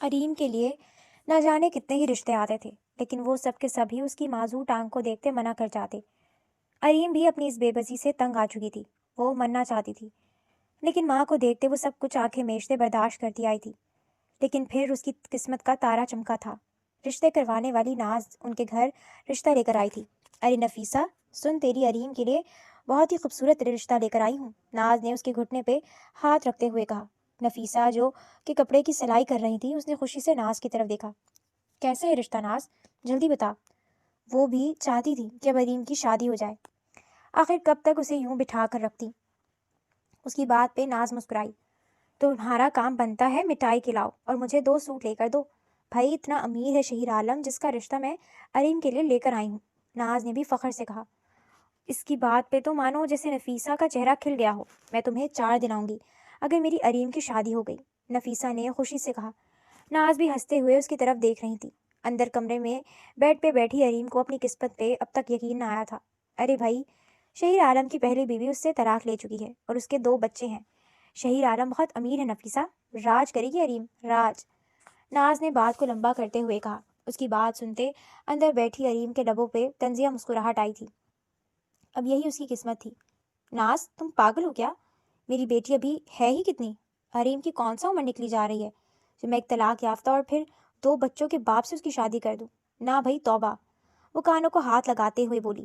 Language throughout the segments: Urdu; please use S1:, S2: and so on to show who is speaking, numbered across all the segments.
S1: اریم کے لیے نہ جانے کتنے ہی رشتے آتے تھے، لیکن وہ سب کے سبھی اس کی معذور ٹانگ کو دیکھتے منع کر جاتے۔ اریم بھی اپنی اس بے بسی سے تنگ آ چکی تھی۔ وہ مرنا چاہتی تھی، لیکن ماں کو دیکھتے وہ سب کچھ آنکھیں میچتے برداشت کرتی آئی تھی۔ لیکن پھر اس کی قسمت کا تارا چمکا تھا۔ رشتے کروانے والی ناز ان کے گھر رشتہ لے کر آئی تھی۔ ارے نفیسہ، سن، تیری اریم کے لیے بہت ہی خوبصورت رشتہ لے کر آئی ہوں، ناز نے اس کے گھٹنے پہ ہاتھ رکھتے ہوئے کہا۔ نفیسہ جو کہ کپڑے کی سلائی کر رہی تھی، اس نے خوشی سے ناز کی طرف دیکھا۔ کیسا ہے رشتہ ناز؟ جلدی بتا۔ وہ بھی چاہتی تھی کہ اب اریم کی شادی ہو جائے، آخر کب تک اسے یوں بٹھا کر رکھتی۔ اس کی بات پہ ناز مسکرائی۔ تمہارا کام بنتا ہے مٹائی کھلاؤ اور مجھے 2 سوٹ لے کر دو۔ بھائی اتنا امیر ہے شہیر عالم جس کا رشتہ میں اریم کے لیے لے کر آئی ہوں، ناز نے بھی فخر سے کہا۔ اس کی بات پہ تو مانو جیسے نفیسہ کا چہرہ کھل گیا ہو۔ میں تمہیں 4 دلاؤں گی اگر میری اریم کی شادی ہو گئی، نفیسہ نے خوشی سے کہا۔ ناز بھی ہنستے ہوئے اس کی طرف دیکھ رہی تھی۔ اندر کمرے میں بیڈ پہ بیٹھی اریم کو اپنی قسمت پہ اب تک یقین نہ آیا تھا۔ ارے بھائی، شہیر عالم کی پہلی بیوی اس سے طلاق لے چکی ہے اور اس کے 2 بچے ہیں۔ شہیر عالم بہت امیر ہے نفیسہ، راج کرے گی اریم، راج، ناز نے بات کو لمبا کرتے ہوئے کہا۔ اس کی بات سنتے اندر بیٹھی اریم کے لبوں پہ طنزیہ مسکراہٹ آئی تھی۔ اب یہی اس کی قسمت تھی۔ ناز، تم پاگل ہو کیا؟ میری بیٹی ابھی ہے ہی کتنی؟ اریم کی کون سا عمر نکلی جا رہی ہے جو میں ایک طلاق یافتہ اور پھر 2 بچوں کے باپ سے اس کی شادی کر دوں؟ نہ بھائی توبہ، وہ کانوں کو ہاتھ لگاتے ہوئے بولی۔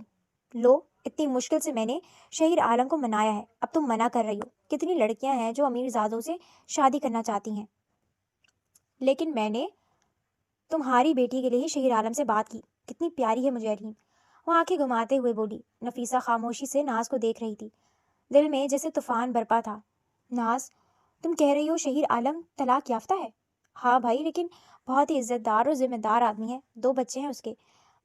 S1: لو، اتنی مشکل سے میں نے شہیر عالم کو منایا ہے، اب تم منع کر رہی ہو۔ کتنی لڑکیاں ہیں جو امیر زادوں سے شادی کرنا چاہتی ہیں، لیکن میں نے تمہاری بیٹی کے لیے ہی شہیر عالم سے بات کی۔ کتنی پیاری ہے مجھے اریم، وہ آنکھیں گھماتے ہوئے بولی۔ نفیسہ خاموشی سے ناز کو دیکھ رہی تھی، دل میں جیسے طوفان برپا تھا۔ ناز، تم کہہ رہی ہو شہیر عالم طلاق یافتہ ہے؟ ہاں بھائی، لیکن بہت ہی عزت دار اور ذمہ دار آدمی ہے، 2 بچے ہیں اس کے،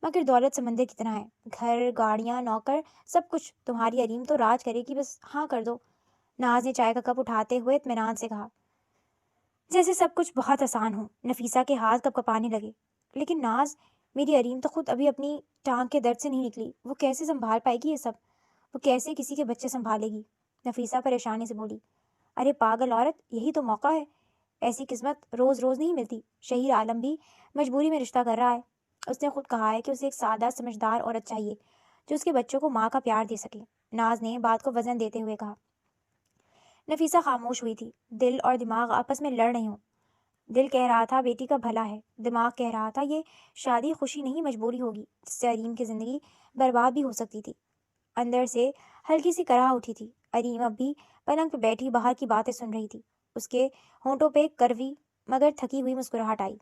S1: مگر دولت سمندر کتنا ہے، گھر، گاڑیاں، نوکر، سب کچھ۔ تمہاری اریم تو راج کرے گی، بس ہاں کر دو۔ ناز نے چائے کا کپ اٹھاتے ہوئے اطمینان سے کہا، جیسے سب کچھ بہت آسان ہو۔ نفیسہ کے ہاتھ کپ کپانے لگے۔ لیکن ناز، میری اریم تو خود ابھی اپنی ٹانگ کے درد سے نہیں نکلی، وہ کیسے سنبھال پائے گی یہ سب؟ وہ کیسے کسی کے بچے سنبھالے گی؟ نفیسہ پریشانی سے بولی۔ ارے پاگل عورت، یہی تو موقع ہے، ایسی قسمت روز روز نہیں ملتی۔ شہیر عالم بھی مجبوری میں رشتہ کر رہا ہے۔ اس نے خود کہا ہے کہ اسے ایک سادہ سمجھدار عورت چاہیے جو اس کے بچوں کو ماں کا پیار دے سکے۔ ناز نے بات کو وزن دیتے ہوئے کہا۔ نفیسہ خاموش ہوئی تھی۔ دل اور دماغ آپس میں لڑ رہے ہوں۔ دل کہہ رہا تھا بیٹی کا بھلا ہے، دماغ کہہ رہا تھا یہ شادی خوشی نہیں مجبوری ہوگی جس سے اریم کی زندگی برباد بھی ہو سکتی تھی۔ اندر سے ہلکی سی کرا اٹھی تھی۔ اریم اب بھی پلنگ پہ بیٹھی باہر کی باتیں سن رہی تھی۔ اس کے ہونٹوں پہ کروی مگر تھکی ہوئی مسکراہٹ آئی۔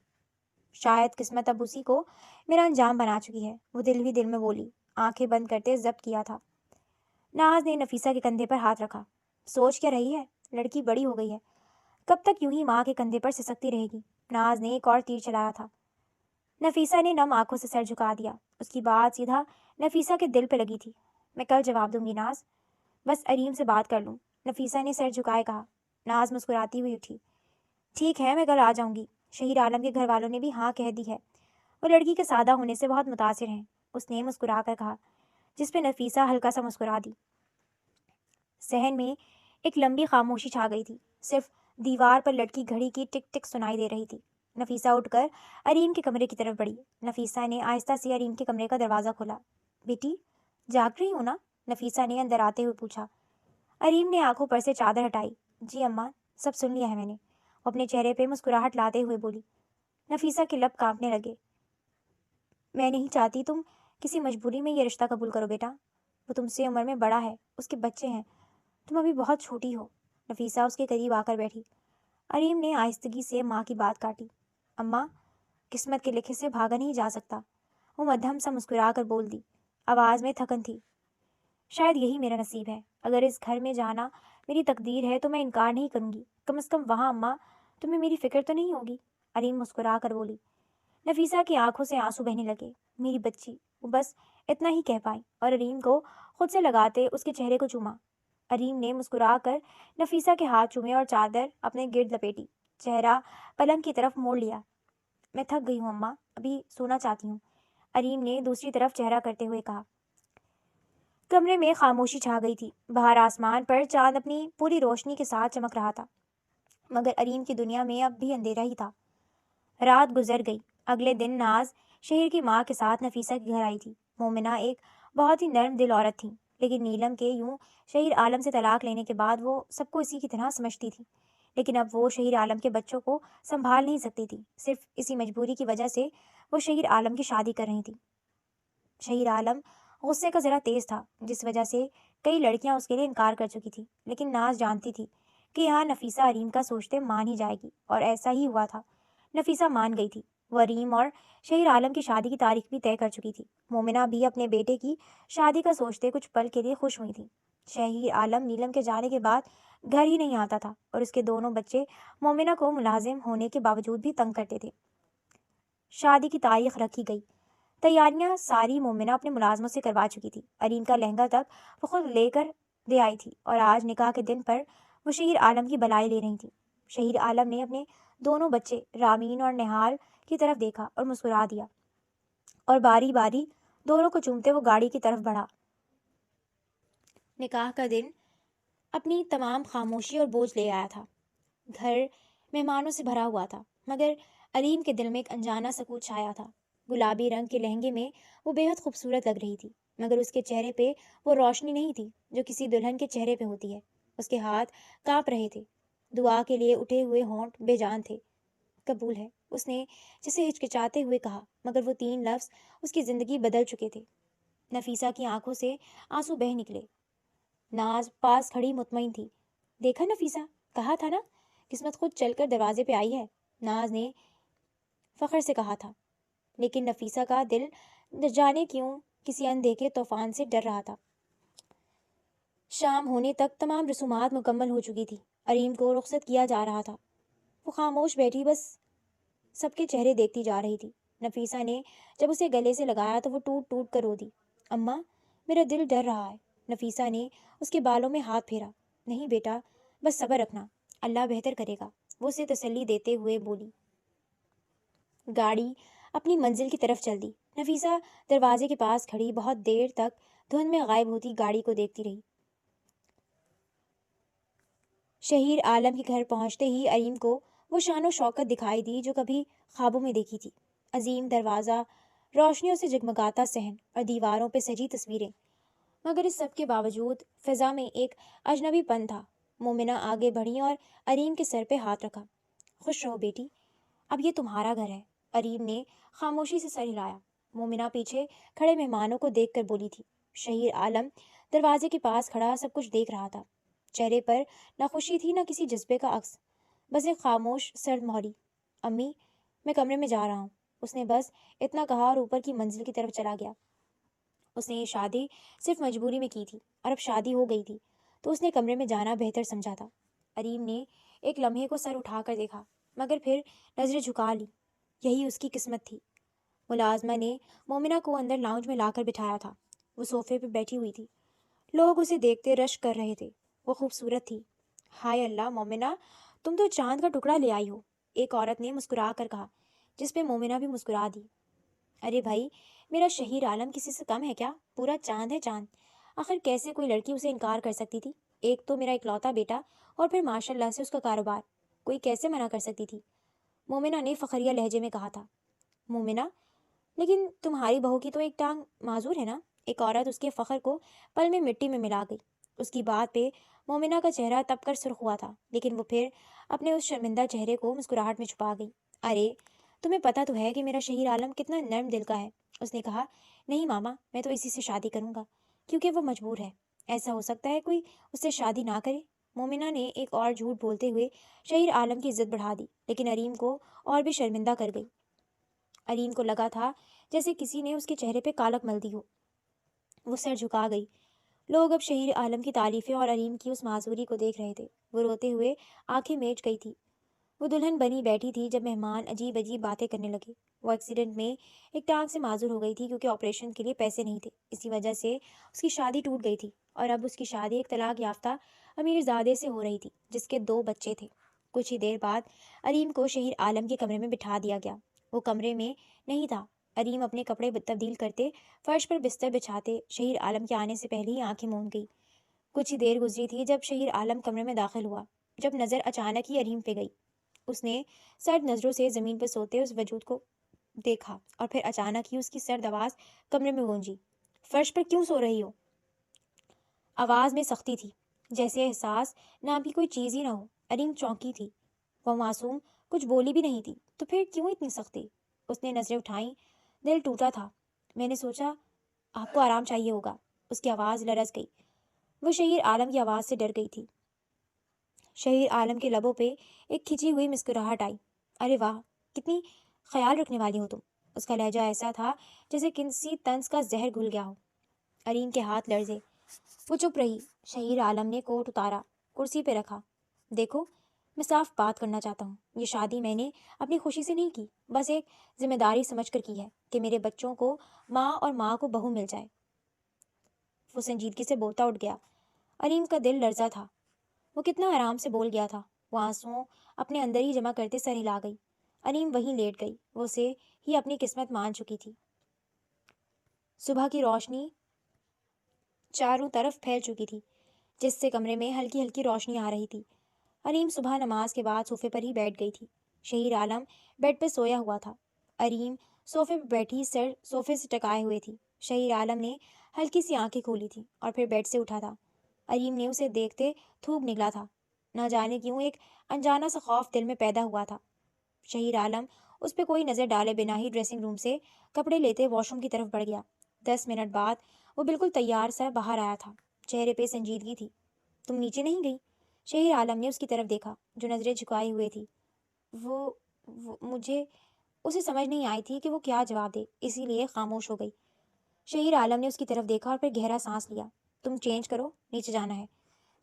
S1: شاید قسمت اب اسی کو میرا انجام بنا چکی ہے، وہ دل ہی دل میں بولی، آنکھیں بند کرتے ضبط کیا تھا۔ ناز نے نفیسہ کے کندھے پر ہاتھ رکھا۔ سوچ کیا رہی ہے؟ لڑکی بڑی ہو گئی ہے، کب تک یوں ہی ماں کے کندھے پر سسکتی رہے گی؟ ناز نے ایک اور تیر چلایا تھا۔ نفیسہ نے نم آنکھوں سے سر جھکا دیا۔ اس کی بات سیدھا نفیسہ کے دل پہ لگی تھی۔ میں کل جواب دوں گی ناز، بس اریم سے بات کر لوں، نفیسہ نے سر جھکائے کہا۔ ناز مسکراتی ہوئی اٹھی۔ ٹھیک ہے، میں کل آ جاؤں گی۔ شہیر عالم کے گھر والوں نے بھی ہاں کہہ دی ہے، وہ لڑکی کے سادہ ہونے سے بہت متاثر ہیں، اس نے مسکرا کر کہا، جس پہ نفیسہ ہلکا سا مسکرا دی۔ صحن میں ایک لمبی خاموشی چھا گئی تھی، صرف دیوار پر لٹکی گھڑی کی ٹک ٹک سنائی دے رہی تھی۔ نفیسہ اٹھ کر اریم کے کمرے کی طرف بڑھی۔ نفیسہ نے آہستہ سے اریم کے کمرے کا دروازہ کھولا۔ بیٹی، جاگ رہی ہو نا؟ نفیسہ نے اندر آتے ہوئے پوچھا۔ اریم نے آنکھوں پر سے چادر ہٹائی۔ جی اماں، سب سن لیا ہے میں نے، وہ اپنے چہرے پہ مسکراہٹ لاتے ہوئے بولی۔ نفیسہ کے لب کانپنے لگے۔ میں نہیں چاہتی تم کسی مجبوری میں یہ رشتہ قبول کرو بیٹا، وہ تم سے عمر میں بڑا ہے، اس کے بچے ہیں، تم ابھی بہت چھوٹی ہو۔ نفیسہ اس کے قریب آ کر بیٹھی۔ اریم نے آہستگی سے ماں کی بات کاٹی۔ اماں، قسمت کے لکھے سے بھاگا نہیں جا سکتا، وہ مدھم سا مسکرا کر بول دی، آواز میں تھکن تھی۔ شاید یہی میرا نصیب ہے، اگر اس گھر میں جانا میری تقدیر ہے تو میں انکار نہیں کروں گی، کم از کم وہاں اماں تمہیں میری فکر تو نہیں ہوگی، اریم مسکرا کر بولی۔ نفیسہ کی آنکھوں سے آنسو بہنے لگے۔ میری بچی، وہ بس اتنا ہی کہہ پائی اور اریم کو خود سے لگاتے اس کے چہرے کو چوما۔ اریم نے مسکرا کر نفیسہ کے ہاتھ چومے اور چادر اپنے گرد لپیٹی، چہرہ پلنگ کی طرف موڑ لیا۔ میں تھک گئی ہوں اماں، ابھی سونا چاہتی ہوں، اریم نے دوسری طرف چہرہ کرتے ہوئے کہا۔ کمرے میں خاموشی چھا گئی تھی۔ باہر آسمان پر چاند اپنی پوری روشنی کے ساتھ چمک رہا تھا، مگر اریم کی دنیا میں اب بھی اندھیرا ہی تھا۔ رات گزر گئی۔ اگلے دن ناز شہر کی ماں کے ساتھ نفیسہ کے گھر آئی تھی۔ مومنہ ایک بہت ہی نرم دل عورت تھی، لیکن نیلم کے یوں شہیر عالم سے طلاق لینے کے بعد وہ سب کو اسی کی طرح سمجھتی تھی۔ لیکن اب وہ شہیر عالم کے بچوں کو سنبھال نہیں سکتی تھی۔ صرف اسی مجبوری کی وجہ سے وہ شہیر عالم کی شادی کر رہی تھی۔ شہیر عالم غصے کا ذرا تیز تھا، جس وجہ سے کئی لڑکیاں اس کے لیے انکار کر چکی تھی، لیکن ناز جانتی تھی کہ یہاں نفیسہ اریم کا سوچتے مان ہی جائے گی، اور ایسا ہی ہوا تھا۔ نفیسہ مان گئی تھی۔ وہ اریم اور شہیر عالم کی شادی کی تاریخ بھی طے کر چکی تھی۔ مومنہ بھی اپنے بیٹے کی شادی کا سوچتے کچھ پل کے لیے خوش ہوئی تھی۔ شہیر عالم نیلم کے جانے کے بعد گھر ہی نہیں آتا تھا، اور اس کے دونوں بچے مومنہ کو ملازم ہونے کے باوجود بھی تنگ کرتے تھے۔ شادی کی تاریخ رکھی گئی۔ تیاریاں ساری مومنہ اپنے ملازموں سے کروا چکی تھی۔ اریم کا لہنگا تک وہ خود لے کر دے آئی تھی، اور آج نکاح کے دن پر وہ شہیر عالم کی بلائی لے رہی تھی۔ شہیر عالم نے اپنے دونوں بچے رامین اور نہال کی طرف دیکھا اور مسکرا دیا، اور باری باری دونوں کو چومتے وہ گاڑی کی طرف بڑھا۔ نکاح کا دن اپنی تمام خاموشی اور بوجھ لے آیا تھا۔ گھر مہمانوں سے بھرا ہوا تھا، مگر اریم کے دل میں ایک انجانا سکوت چھایا تھا۔ گلابی رنگ کے لہنگے میں وہ بے حد خوبصورت لگ رہی تھی، مگر اس کے چہرے پہ وہ روشنی نہیں تھی جو کسی دلہن کے چہرے پہ ہوتی ہے۔ اس کے ہاتھ کانپ رہے تھے، دعا کے لیے اٹھے ہوئے ہونٹ بے جان تھے۔ قبول ہے، اس نے جسے ہچکچاتے ہوئے کہا، مگر وہ 3 لفظ اس کی زندگی بدل چکے تھے۔ نفیسہ کی آنکھوں سے آنسو بہہ نکلے۔ ناز پاس کھڑی مطمئن تھی۔ دیکھا نفیسہ، کہا تھا نا، قسمت خود چل کر دروازے پہ آئی ہے، ناز نے فخر سے کہا تھا۔ لیکن نفیسہ کا دل نہ جانے کیوں کسی اندیکھے طوفان سے ڈر رہا تھا۔ شام ہونے تک تمام رسومات مکمل ہو چکی تھی۔ اریم کو رخصت کیا جا رہا تھا۔ وہ خاموش بیٹھی بس سب کے چہرے دیکھتی جا رہی تھی۔ نفیسہ نے جب اسے گلے سے لگایا تو وہ ٹوٹ ٹوٹ کر رو دی۔ اماں، میرا دل ڈر رہا ہے۔ نفیسہ نے اس کے بالوں میں ہاتھ پھیرا۔ نہیں بیٹا، بس صبر رکھنا، اللہ بہتر کرے گا، وہ اسے تسلی دیتے ہوئے بولی۔ گاڑی اپنی منزل کی طرف چل دی۔ نفیسہ دروازے کے پاس کھڑی بہت دیر تک دھند میں غائب ہوتی گاڑی کو دیکھتی رہی۔ شہیر عالم کے گھر پہنچتے ہی اریم کو وہ شان و شوکت دکھائی دی جو کبھی خوابوں میں دیکھی تھی۔ عظیم دروازہ، روشنیوں سے جگمگاتا صحن، اور دیواروں پہ سجی تصویریں، مگر اس سب کے باوجود فضا میں ایک اجنبی پن تھا۔ مومنہ آگے بڑھی اور اریم کے سر پہ ہاتھ رکھا۔ خوش رہو بیٹی، اب یہ تمہارا گھر ہے۔ اریم نے خاموشی سے سر ہلایا۔ مومنہ پیچھے کھڑے مہمانوں کو دیکھ کر بولی تھی۔ شہیر عالم دروازے کے پاس کھڑا سب کچھ دیکھ رہا تھا۔ چہرے پر نہ خوشی تھی، نہ کسی جذبے کا عکس، بس ایک خاموش سرد مہری۔ امی، میں کمرے میں جا رہا ہوں، اس نے بس اتنا کہا اور اوپر کی منزل کی طرف چلا گیا۔ اس نے یہ شادی صرف مجبوری میں کی تھی، اور اب شادی ہو گئی تھی تو اس نے کمرے میں جانا بہتر سمجھا تھا۔ اریم نے ایک لمحے کو سر اٹھا کر دیکھا، مگر پھر نظریں جھکا لی۔ یہی اس کی قسمت تھی۔ ملازمہ نے مومنہ کو اندر لاؤنج میں لا کر بٹھایا تھا۔ وہ صوفے پہ بیٹھی ہوئی تھی۔ لوگ اسے دیکھتے رشک کر رہے تھے۔ وہ خوبصورت تھی۔ ہائے اللہ مومنہ، تم تو چاند کا ٹکڑا لے آئی ہو، ایک عورت نے مسکرا کر کہا، جس پہ مومنہ بھی مسکرا دی۔ ارے بھائی، میرا شہیر عالم کسی سے کم ہے کیا؟ پورا چاند ہے چاند۔ آخر کیسے کوئی لڑکی اسے انکار کر سکتی تھی؟ ایک تو میرا اکلوتا بیٹا، اور پھر ماشاء اللہ سے اس کا کاروبار، کوئی کیسے منع کر سکتی تھی؟ مومنہ نے فخریہ لہجے میں کہا تھا۔ مومنہ، لیکن تمہاری بہو کی تو ایک ٹانگ معذور ہے نا؟ ایک عورت اس کے فخر کو پل میں مٹی میں ملا گئی۔ اس کی بات پہ مومنہ کا چہرہ تپ کر سرخ ہوا تھا، لیکن وہ پھر اپنے اس شرمندہ چہرے کو مسکراہٹ میں چھپا گئی۔ ارے تمہیں پتہ تو ہے کہ میرا شہیر عالم کتنا نرم دل کا ہے۔ اس نے کہا، نہیں ماما، میں تو اسی سے شادی کروں گا، کیونکہ وہ مجبور ہے۔ ایسا ہو سکتا ہے کوئی اس سے شادی نہ کرے؟ مومنہ نے ایک اور جھوٹ بولتے ہوئے شہیر عالم کی عزت بڑھا دی، لیکن اریم کو اور بھی شرمندہ کر گئی۔ اریم کو لگا تھا جیسے کسی نے اس کے چہرے پہ کالک مل دی ہو۔ وہ سر جھکا گئی۔ لوگ اب شہیر عالم کی تعریفیں اور اریم کی اس معذوری کو دیکھ رہے تھے۔ وہ روتے ہوئے آنکھیں میچ گئی تھی۔ وہ دلہن بنی بیٹھی تھی جب مہمان عجیب عجیب باتیں کرنے لگے۔ وہ ایکسیڈنٹ میں ایک ٹانگ سے معذور ہو گئی تھی کیونکہ آپریشن کے لیے پیسے نہیں تھے، اسی وجہ سے اس کی شادی ٹوٹ گئی تھی، اور اب اس کی شادی ایک طلاق یافتہ امیر زادے سے ہو رہی تھی جس کے 2 بچے تھے۔ کچھ ہی دیر بعد اریم کو شہیر عالم کے کمرے میں بٹھا دیا گیا۔ وہ کمرے میں نہیں تھا۔ اریم اپنے کپڑے تبدیل کرتے، فرش پر بستر بچھاتے شہیر عالم کے آنے سے پہلے ہی آنکھیں موند گئی۔ کچھ ہی دیر گزری تھی جب شہیر عالم کمرے میں داخل ہوا، جب نظر اچانک ہی اریم پہ گئی۔ اس نے سرد نظروں سے زمین پر سوتے اس وجود کو دیکھا اور پھر اچانک ہی اس کی سرد آواز کمرے میں گونجی۔ فرش پر کیوں سو رہی ہو؟ آواز میں سختی تھی، جیسے احساس نہ بھی کوئی چیز ہی نہ ہو۔ علیم چونکی تھی، وہ معصوم کچھ بولی بھی نہیں تھی، تو پھر کیوں اتنی سختی؟ اس نے نظریں اٹھائیں، دل ٹوٹا تھا۔ میں نے سوچا آپ کو آرام چاہیے ہوگا۔ اس کی آواز لرز گئی، وہ شہیر عالم کی آواز سے ڈر گئی تھی۔ شہیر عالم کے لبوں پہ ایک کھچی ہوئی مسکراہٹ آئی۔ ارے واہ، کتنی خیال رکھنے والی ہو تم۔ اس کا لہجہ ایسا تھا جیسے کسی طنز کا زہر گھل گیا ہو۔ علیم کے ہاتھ لرزے، وہ چپ رہی۔ شہیر عالم نے کوٹ اتارا، کرسی پہ رکھا۔ دیکھو، میں صاف بات کرنا چاہتا ہوں، یہ شادی میں نے اپنی خوشی سے نہیں کی، بس ایک ذمہ داری سمجھ کر کی ہے کہ میرے بچوں کو ماں اور ماں کو بہو مل جائے۔ وہ سنجیدگی سے بولتا اٹھ گیا۔ علیم کا دل لرزا تھا، وہ کتنا آرام سے بول گیا تھا۔ وہ آنسوؤں اپنے اندر ہی جمع کرتے سر ہلا گئی۔ علیم وہیں لیٹ گئی، وہ اسے ہی اپنی قسمت مان چکی تھی۔ صبح کی روشنی چاروں طرف پھیل چکی تھی، جس سے کمرے میں ہلکی ہلکی روشنی آ رہی تھی۔ علیم صبح نماز کے بعد صوفے پر ہی بیٹھ گئی تھی۔ شہیر عالم بیڈ پہ سویا ہوا تھا۔ علیم صوفے پہ بیٹھی سر صوفے سے ٹکائے ہوئے تھی۔ شہیر عالم نے ہلکی سی آنکھیں کھولی تھی اور پھر بیڈ سے اٹھا تھا۔ علیم نے اسے دیکھتے تھوک نکلا تھا۔ نہ جانے کیوں ایک انجانا سا خوف دل میں پیدا ہوا تھا۔ شہیر عالم اس پہ کوئی نظر ڈالے بنا ہی ڈریسنگ روم سے کپڑے لیتے واش روم کی طرف بڑھ گیا۔ 10 منٹ بعد وہ بالکل تیار سا باہر آیا تھا، چہرے پہ سنجیدگی تھی۔ تم نیچے نہیں گئی؟ شہیر عالم نے اس کی طرف دیکھا جو نظریں جھکائے ہوئے تھی۔ وہ مجھے اسے سمجھ نہیں آئی تھی کہ وہ کیا جواب دے، اسی لیے خاموش ہو گئی۔ شہیر عالم نے اس کی طرف دیکھا اور پھر گہرا سانس لیا۔ تم چینج کرو، نیچے جانا ہے،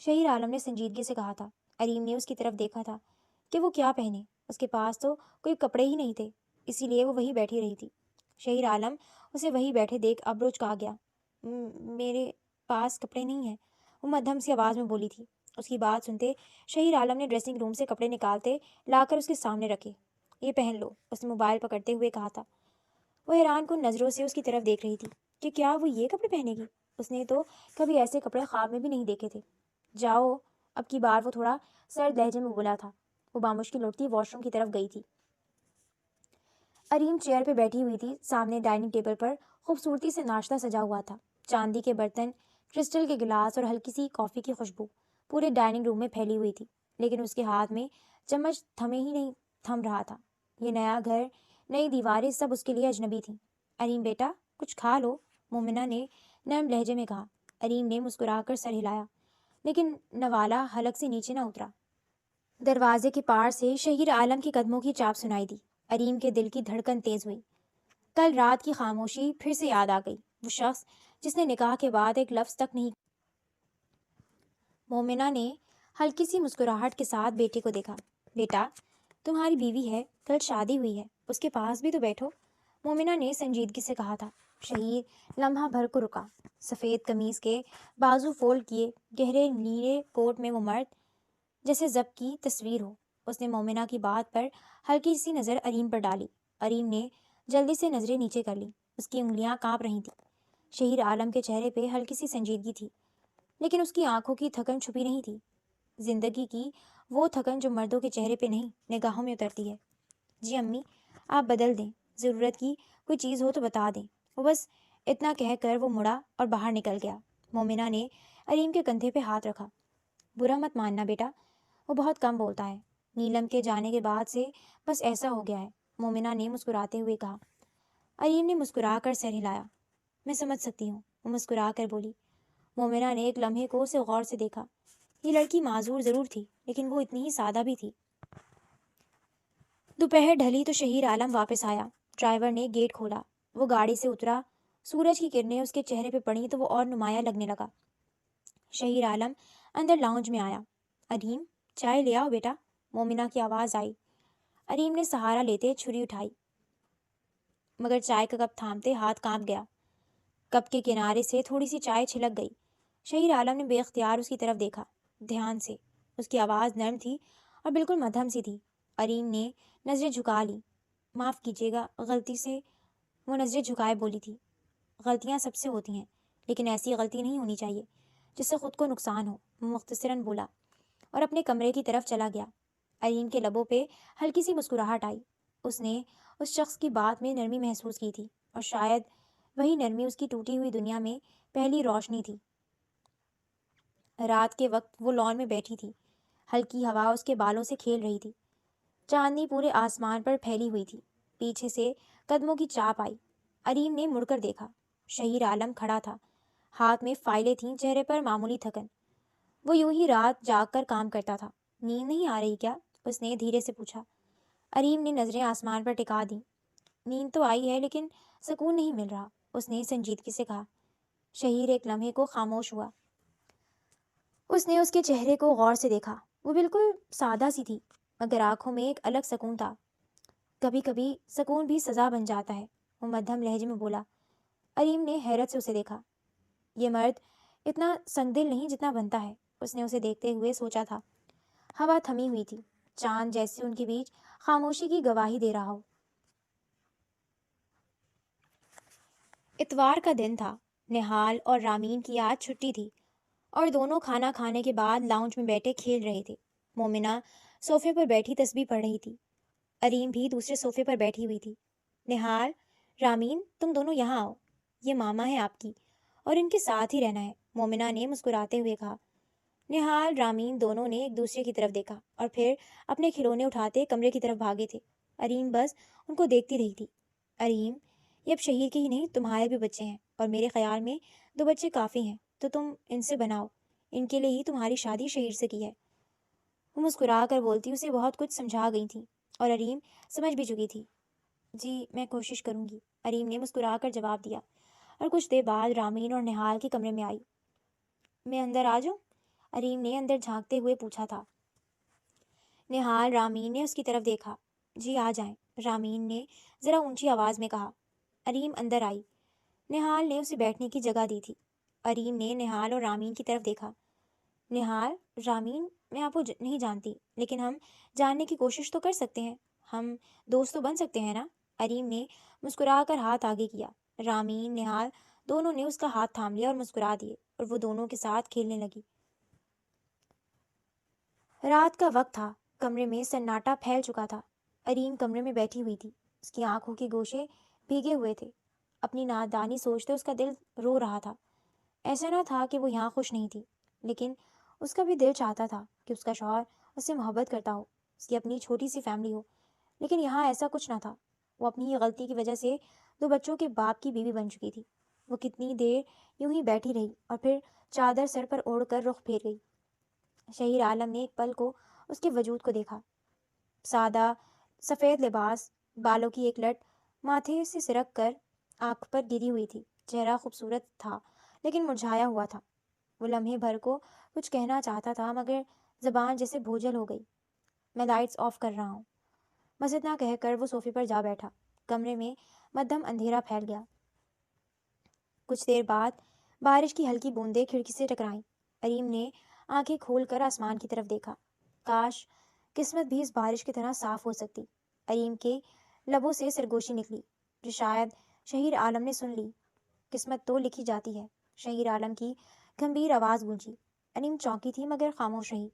S1: شہیر عالم نے سنجیدگی سے کہا تھا۔ علیم نے اس کی طرف دیکھا تھا کہ وہ کیا پہنے، اس کے پاس تو کوئی کپڑے ہی نہیں تھے، اسی لیے وہ وہیں بیٹھی رہی تھی۔ شہیر عالم اسے وہیں بیٹھے دیکھ ابروچ کہا گیا، میرے پاس کپڑے نہیں ہیں، وہ مدھم سی آواز میں بولی تھی۔ اس کی بات سنتے شہیر عالم نے ڈریسنگ روم سے کپڑے نکالتے لا کر اس کے سامنے رکھے۔ یہ پہن لو، اس نے موبائل پکڑتے ہوئے کہا تھا۔ وہ حیران کن نظروں سے اس کی طرف دیکھ رہی تھی کہ کیا وہ یہ کپڑے پہنے گی؟ اس نے تو کبھی ایسے کپڑے خواب میں بھی نہیں دیکھے تھے۔ جاؤ، اب کی بار وہ تھوڑا سرد لہجے میں بولا تھا۔ وہ بامشکل اٹھتی واش روم کی طرف گئی تھی۔ علیم چیئر پہ بیٹھی ہوئی تھی، سامنے ڈائننگ ٹیبل پر خوبصورتی سے ناشتہ سجا ہوا تھا۔ چاندی کے برتن، کرسٹل کے گلاس اور ہلکی سی کافی کی خوشبو پورے ڈائننگ روم میں پھیلی ہوئی تھی، لیکن اس کے ہاتھ میں چمچ تھم رہا تھا۔ یہ نیا گھر، نئی دیواریں، سب اس کے لیے اجنبی تھیں۔ علیم بیٹا، کچھ کھا لو، مومنہ نے نرم لہجے میں کہا۔ علیم نے مسکرا کر سر ہلایا، لیکن نوالا حلق سے نیچے نہ اترا۔ دروازے کے پار سے شہیر عالم کی قدموں کی چاپ سنائی دی۔ علیم کے دل کی دھڑکن تیز ہوئی۔ کل رات کی خاموشی پھر سے یاد آ گئی، وہ شخص جس نے نکاح کے بعد ایک لفظ تک نہیں۔ مومنہ نے ہلکی سی مسکراہٹ کے ساتھ بیٹے کو دیکھا۔ بیٹا، تمہاری بیوی ہے، کل شادی ہوئی ہے، اس کے پاس بھی تو بیٹھو، مومنہ نے سنجیدگی سے کہا تھا۔ شہیر لمحہ بھر کو رکا۔ سفید قمیض کے بازو فولڈ کیے، گہرے نیلے کوٹ میں وہ مرد جیسے ضبط کی تصویر ہو۔ اس نے مومنہ کی بات پر ہلکی سی نظر علیم پر ڈالی۔ علیم نے جلدی سے نظریں نیچے کر لیں، اس کی انگلیاں کانپ رہی تھیں۔ شہیر عالم کے چہرے پہ ہلکی سی سنجیدگی تھی، لیکن اس کی آنکھوں کی تھکن چھپی نہیں تھی، زندگی کی وہ تھکن جو مردوں کے چہرے پہ نہیں، نگاہوں میں اترتی ہے۔ جی امی، آپ بدل دیں، ضرورت کی کوئی چیز ہو تو بتا دیں۔ وہ بس اتنا کہہ کر وہ مڑا اور باہر نکل گیا۔ مومنہ نے علیم کے کندھے پہ ہاتھ رکھا۔ برا مت ماننا بیٹا، وہ بہت کم بولتا ہے، نیلم کے جانے کے بعد سے بس ایسا ہو گیا ہے، مومنہ نے مسکراتے ہوئے کہا۔ علیم نے مسکرا کر سر ہلایا۔ میں سمجھ سکتی ہوں، وہ مسکرا کر بولی۔ مومنہ نے ایک لمحے کو اسے غور سے دیکھا۔ یہ لڑکی معذور ضرور تھی، لیکن وہ اتنی ہی سادہ بھی تھی۔ دوپہر ڈھلی تو شہیر عالم واپس آیا۔ ڈرائیور نے گیٹ کھولا، وہ گاڑی سے اترا۔ سورج کی کرنیں اس کے چہرے پہ پڑیں تو وہ اور نمایاں لگنے لگا۔ شہیر عالم اندر لاؤنج میں آیا۔ علیم، چائے لے آؤ بیٹا، مومنہ کی آواز آئی۔ علیم نے سہارا لیتے چھری اٹھائی، مگر چائے کا کپ تھامتے ہاتھ کانپ گیا۔ کپ کے کنارے سے تھوڑی سی چائے چھلک گئی۔ شہیر عالم نے بے اختیار اس کی طرف دیکھا، دھیان سے۔ اس کی آواز نرم تھی اور بالکل مدھم سی تھی۔ علیم نے نظریں جھکا لی۔ معاف کیجیے گا، غلطی سے، وہ نظریں جھکائے بولی تھی۔ غلطیاں سب سے ہوتی ہیں، لیکن ایسی غلطی نہیں ہونی چاہیے جس سے خود کو نقصان ہو، وہ مختصراً بولا اور اپنے کمرے کی طرف چلا گیا۔ اریم کے لبوں پہ ہلکی سی مسکراہٹ آئی۔ اس نے اس شخص کی بات میں نرمی محسوس کی تھی، اور شاید وہی نرمی اس کی ٹوٹی ہوئی دنیا میں پہلی روشنی تھی۔ رات کے وقت وہ لان میں بیٹھی تھی، ہلکی ہوا اس کے بالوں سے کھیل رہی تھی، چاندنی پورے آسمان پر پھیلی ہوئی تھی۔ پیچھے سے قدموں کی چاپ آئی۔ اریم نے مڑ کر دیکھا۔ شہیر عالم کھڑا تھا، ہاتھ میں فائلیں تھیں، چہرے پر معمولی تھکن۔ وہ یوں ہی رات جاگ کر کام کرتا تھا۔ نیند نہیں آ رہی کیا؟ اس نے دھیرے سے پوچھا۔ اریم نے نظریں آسمان پر ٹکا دیں۔ نیند تو آئی ہے لیکن سکون نہیں مل رہا، اس نے سنجیدگی سے کہا۔ شہیر ایک لمحے کو خاموش ہوا۔ اس نے اس کے چہرے کو غور سے دیکھا۔ وہ بالکل سادہ سی تھی، مگر آنکھوں میں ایک الگ سکون تھا۔ کبھی کبھی سکون بھی سزا بن جاتا ہے، وہ مدھم لہجے میں بولا۔ اریم نے حیرت سے اسے دیکھا۔ یہ مرد اتنا سنگ دل نہیں جتنا بنتا ہے، اس نے اسے دیکھتے ہوئے سوچا تھا۔ ہوا تھمی ہوئی تھی، چاند جیسے ان کے بیچ خاموشی کی گواہی دے رہا ہو۔ اتوار کا دن تھا۔ نہال اور رامین کی آج چھٹی تھی، اور دونوں کھانا کھانے کے بعد لاؤنج میں بیٹھے کھیل رہے تھے۔ مومنہ صوفے پر بیٹھی تسبیح پڑھ رہی تھی۔ اریم بھی دوسرے صوفے پر بیٹھی ہوئی تھی۔ نہال، رامین، تم دونوں یہاں آؤ، یہ ماما ہے آپ کی، اور ان کے ساتھ ہی رہنا ہے، مومنہ نے مسکراتے ہوئے کہا۔ نہال، رامین دونوں نے ایک دوسرے کی طرف دیکھا اور پھر اپنے کھلونے اٹھاتے کمرے کی طرف بھاگے تھے۔ اریم بس ان کو دیکھتی رہی تھی۔ اریم، یہ اب شہیر کے ہی نہیں تمہارے بھی بچے ہیں، اور میرے خیال میں 2 بچے کافی ہیں، تو تم ان سے بناؤ، ان کے لیے ہی تمہاری شادی شہیر سے کی ہے۔ وہ مسکرا کر بولتی اسے بہت کچھ سمجھا گئی تھی، اور اریم سمجھ بھی چکی تھی۔ جی میں کوشش کروں گی، اریم نے مسکرا کر جواب دیا، اور کچھ دیر بعد رامین اور نہال کے کمرے میں آئی۔ میں اندر آ جاؤں؟ اریم نے اندر جھانکتے ہوئے پوچھا تھا۔ نہال رامین نے اس کی طرف دیکھا۔ جی آ جائیں، رامین نے ذرا اونچی آواز میں کہا۔ اریم اندر آئی۔ نہال نے اسے بیٹھنے کی جگہ دی تھی۔ اریم نے نہال اور رامین کی طرف دیکھا۔ نہال، رامین، میں آپ کو نہیں جانتی، لیکن ہم جاننے کی کوشش تو کر سکتے ہیں، ہم دوست تو بن سکتے ہیں نا؟ اریم نے مسکرا کر ہاتھ آگے کیا۔ رامین، نہال دونوں نے اس کا ہاتھ تھام لیا اور مسکرا دیے، اور وہ دونوں کے ساتھ کھیلنے لگی۔ رات کا وقت تھا، کمرے میں سناٹا پھیل چکا تھا۔ اریم کمرے میں بیٹھی ہوئی تھی، اس کی آنکھوں کے گوشے بھیگے ہوئے تھے۔ اپنی نادانی سوچتے اس کا دل رو رہا تھا۔ ایسا نہ تھا کہ وہ یہاں خوش نہیں تھی، لیکن اس کا بھی دل چاہتا تھا کہ اس کا شوہر اس سے محبت کرتا ہو، اس کی اپنی چھوٹی سی فیملی ہو، لیکن یہاں ایسا کچھ نہ تھا۔ وہ اپنی ہی غلطی کی وجہ سے 2 بچوں کے باپ کی بیوی بن چکی تھی۔ وہ کتنی دیر یوں ہی بیٹھی رہی اور پھر چادر سر پر اوڑھ کر رخ پھیر گئی۔ شہیر عالم نے ایک پل کو اس کے وجود کو دیکھا۔ سادہ سفید لباس، بالوں کی ایک لٹ ماتھے سے سرک کر آنکھ پر گری ہوئی تھی۔ چہرہ خوبصورت تھا لیکن مرجھایا ہوا تھا۔ وہ لمحے بھر کو کچھ کہنا چاہتا تھا مگر زبان جیسے بھوجل ہو گئی۔ میں لائٹس آف کر رہا ہوں، بس اتنا کہہ کر وہ صوفے پر جا بیٹھا۔ کمرے میں مدھم اندھیرا پھیل گیا۔ کچھ دیر بعد بارش کی ہلکی بوندیں کھڑکی سے ٹکرائیں۔ اریم نے آنکھیں کھول کر آسمان کی طرف دیکھا۔ کاش قسمت بھی اس بارش کی طرح صاف ہو سکتی۔ اریم کے لبوں سے سرگوشی نکلی جو شاید شہیر عالم نے سن لی۔ قسمت تو لکھی جاتی ہے، شہیر عالم کی گمبھیر آواز گونجی۔ اریم چونکی تھی مگر خاموش رہی۔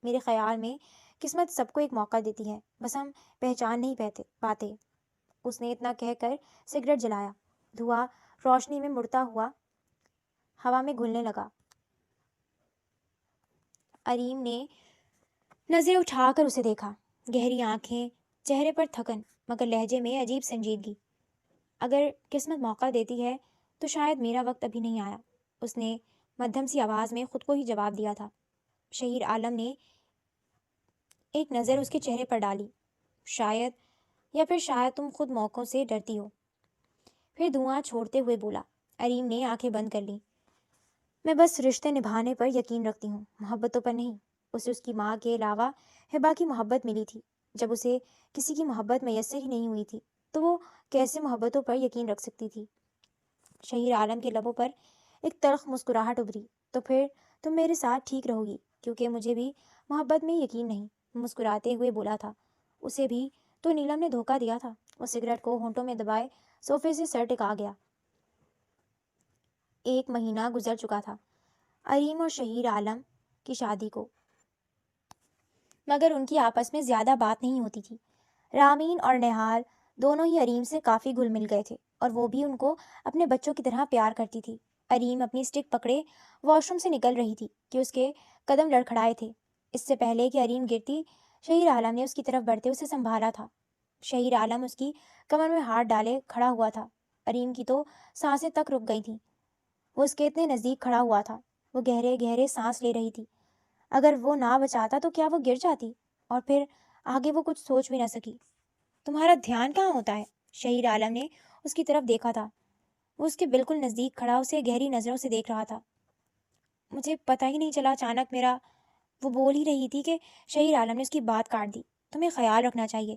S1: میرے خیال میں قسمت سب کو ایک موقع دیتی ہے، بس ہم پہچان نہیں پاتے۔ اس نے اتنا کہہ کر سگریٹ جلایا۔ دھواں روشنی میں مڑتا ہوا ہوا میں گھلنے لگا۔ اریم نے نظریں اٹھا کر اسے دیکھا۔ گہری آنکھیں، چہرے پر تھکن مگر لہجے میں عجیب سنجیدگی۔ اگر قسمت موقع دیتی ہے تو شاید میرا وقت ابھی نہیں آیا، اس نے مدھم سی آواز میں خود کو ہی جواب دیا تھا۔ شہیر عالم نے ایک نظر اس کے چہرے پر ڈالی۔ شاید، یا پھر شاید تم خود موقعوں سے ڈرتی ہو۔ پھر دھواں چھوڑتے ہوئے بولا۔ اریم نے آنکھیں بند کر لیں۔ میں بس رشتے نبھانے پر یقین رکھتی ہوں، محبتوں پر نہیں۔ اسے اس کی ماں کے علاوہ ہبا کی محبت ملی تھی۔ جب اسے کسی کی محبت میسر ہی نہیں ہوئی تھی تو وہ کیسے محبتوں پر یقین رکھ سکتی تھی؟ شہیر عالم کے لبوں پر ایک تلخ مسکراہٹ ابھری۔ تو پھر تم میرے ساتھ ٹھیک رہو گی، کیونکہ مجھے بھی محبت میں یقین نہیں، مسکراتے ہوئے بولا تھا۔ اسے بھی تو نیلم نے دھوکہ دیا تھا۔ وہ سگریٹ کو ہونٹوں میں دبائے صوفے سے سر ٹکا گیا۔ 1 مہینہ گزر چکا تھا اریم اور شہیر عالم کی شادی کو۔ مگر ان کی آپس میں زیادہ بات نہیں ہوتی تھی۔ رامین اور نہال دونوں ہی اریم سے کافی گھل مل گئے تھے اور وہ بھی ان کو اپنے بچوں کی طرح پیار کرتی تھی۔ اریم اپنی اسٹک پکڑے واش روم سے نکل رہی تھی کہ اس کے قدم لڑکھڑائے تھے۔ اس سے پہلے کہ اریم گرتی، شہیر عالم نے اس کی طرف بڑھتے اسے سنبھالا تھا۔ شہیر عالم اس کی کمر میں ہاتھ ڈالے کھڑا ہوا تھا۔ اریم کی تو سانسیں تک رک گئی تھیں۔ وہ اس کے اتنے نزدیک کھڑا ہوا تھا۔ وہ گہرے گہرے سانس لے رہی تھی۔ اگر وہ نہ بچاتا تو کیا وہ گر جاتی؟ اور پھر آگے وہ کچھ سوچ بھی نہ سکی۔ تمہارا دھیان کہاں ہوتا ہے؟ شہیر عالم نے اس کی طرف دیکھا تھا۔ وہ اس کے بالکل نزدیک کھڑا اسے گہری نظروں سے دیکھ رہا تھا۔ مجھے پتہ ہی نہیں چلا، اچانک میرا… وہ بول ہی رہی تھی کہ شہیر عالم نے اس کی بات کاٹ دی۔ تمہیں خیال رکھنا چاہیے،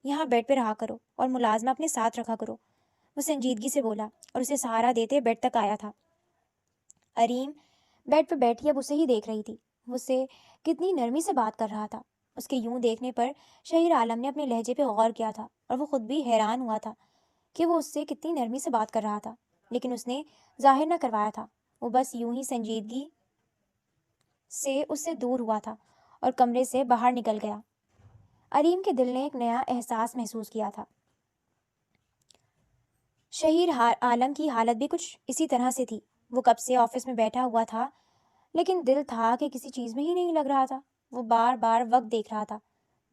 S1: یہاں بیڈ پہ رہا کرو اور ملازمہ اپنے ساتھ رکھا کرو، وہ سنجیدگی سے بولا اور اسے سہارا دیتے بیڈ تک آیا تھا۔ اریم بیڈ پہ بیٹھی اب اسے ہی دیکھ رہی تھی۔ وہ اسے کتنی نرمی سے بات کر رہا تھا۔ اس کے یوں دیکھنے پر شہیر عالم نے اپنے لہجے پہ غور کیا تھا اور وہ خود بھی حیران ہوا تھا کہ وہ اس سے کتنی نرمی سے بات کر رہا تھا، لیکن اس نے ظاہر نہ کروایا تھا۔ وہ بس یوں ہی سنجیدگی سے اس سے دور ہوا تھا اور کمرے سے باہر نکل گیا۔ اریم کے دل نے ایک نیا احساس محسوس کیا تھا۔ شہیر عالم کی حالت بھی کچھ اسی طرح سے تھی۔ وہ کب سے آفس میں بیٹھا ہوا تھا، لیکن دل تھا کہ کسی چیز میں ہی نہیں لگ رہا تھا۔ وہ بار بار وقت دیکھ رہا تھا۔